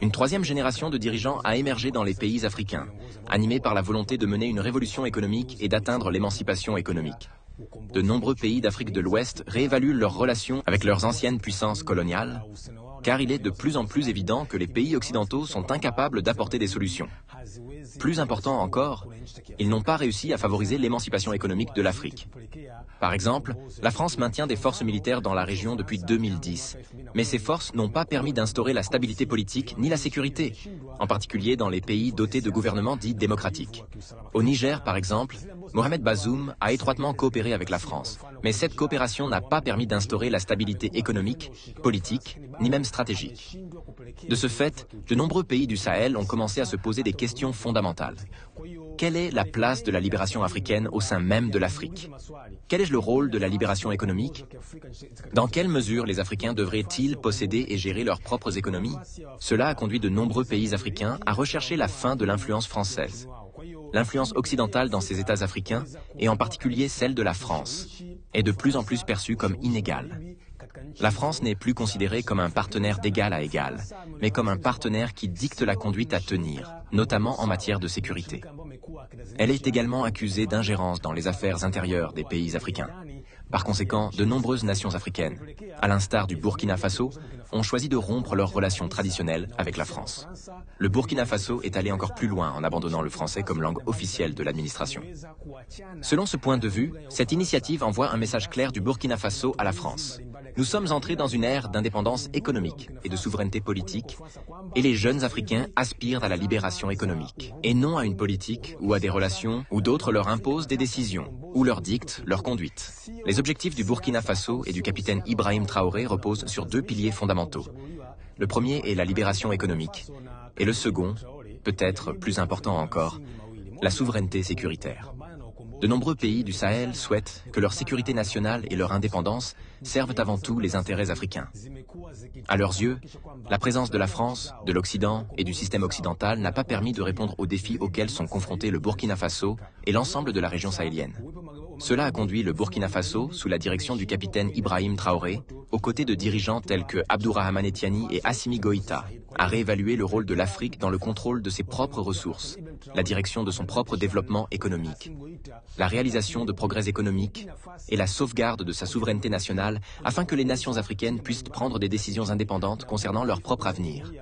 Une troisième génération de dirigeants a émergé dans les pays africains, animés par la volonté de mener une révolution économique et d'atteindre l'émancipation économique. De nombreux pays d'Afrique de l'Ouest réévaluent leurs relations avec leurs anciennes puissances coloniales, car il est de plus en plus évident que les pays occidentaux sont incapables d'apporter des solutions. Plus important encore, ils n'ont pas réussi à favoriser l'émancipation économique de l'Afrique. Par exemple, la France maintient des forces militaires dans la région depuis 2010, mais ces forces n'ont pas permis d'instaurer la stabilité politique ni la sécurité, en particulier dans les pays dotés de gouvernements dits démocratiques. Au Niger, par exemple, Mohamed Bazoum a étroitement coopéré avec la France, mais cette coopération n'a pas permis d'instaurer la stabilité économique, politique, ni même stratégique. De ce fait, de nombreux pays du Sahel ont commencé à se poser des questions fondamentales. Quelle est la place de la libération africaine au sein même de l'Afrique? Quel est le rôle de la libération économique? Dans quelle mesure les Africains devraient-ils posséder et gérer leurs propres économies? Cela a conduit de nombreux pays africains à rechercher la fin de l'influence française. L'influence occidentale dans ces États africains, et en particulier celle de la France, est de plus en plus perçue comme inégale. La France n'est plus considérée comme un partenaire d'égal à égal, mais comme un partenaire qui dicte la conduite à tenir, notamment en matière de sécurité. Elle est également accusée d'ingérence dans les affaires intérieures des pays africains. Par conséquent, de nombreuses nations africaines, à l'instar du Burkina Faso, ont choisi de rompre leurs relations traditionnelles avec la France. Le Burkina Faso est allé encore plus loin en abandonnant le français comme langue officielle de l'administration. Selon ce point de vue, cette initiative envoie un message clair du Burkina Faso à la France. Nous sommes entrés dans une ère d'indépendance économique et de souveraineté politique, et les jeunes Africains aspirent à la libération économique, et non à une politique ou à des relations où d'autres leur imposent des décisions, ou leur dictent leur conduite. Les objectifs du Burkina Faso et du capitaine Ibrahim Traoré reposent sur deux piliers fondamentaux. Le premier est la libération économique, et le second, peut-être plus important encore, la souveraineté sécuritaire. De nombreux pays du Sahel souhaitent que leur sécurité nationale et leur indépendance servent avant tout les intérêts africains. À leurs yeux, la présence de la France, de l'Occident et du système occidental n'a pas permis de répondre aux défis auxquels sont confrontés le Burkina Faso et l'ensemble de la région sahélienne. Cela a conduit le Burkina Faso, sous la direction du capitaine Ibrahim Traoré, aux côtés de dirigeants tels que Abdourahmane Etiani et Assimi Goïta, à réévaluer le rôle de l'Afrique dans le contrôle de ses propres ressources, la direction de son propre développement économique, la réalisation de progrès économiques et la sauvegarde de sa souveraineté nationale afin que les nations africaines puissent prendre des décisions indépendantes concernant leur propre avenir.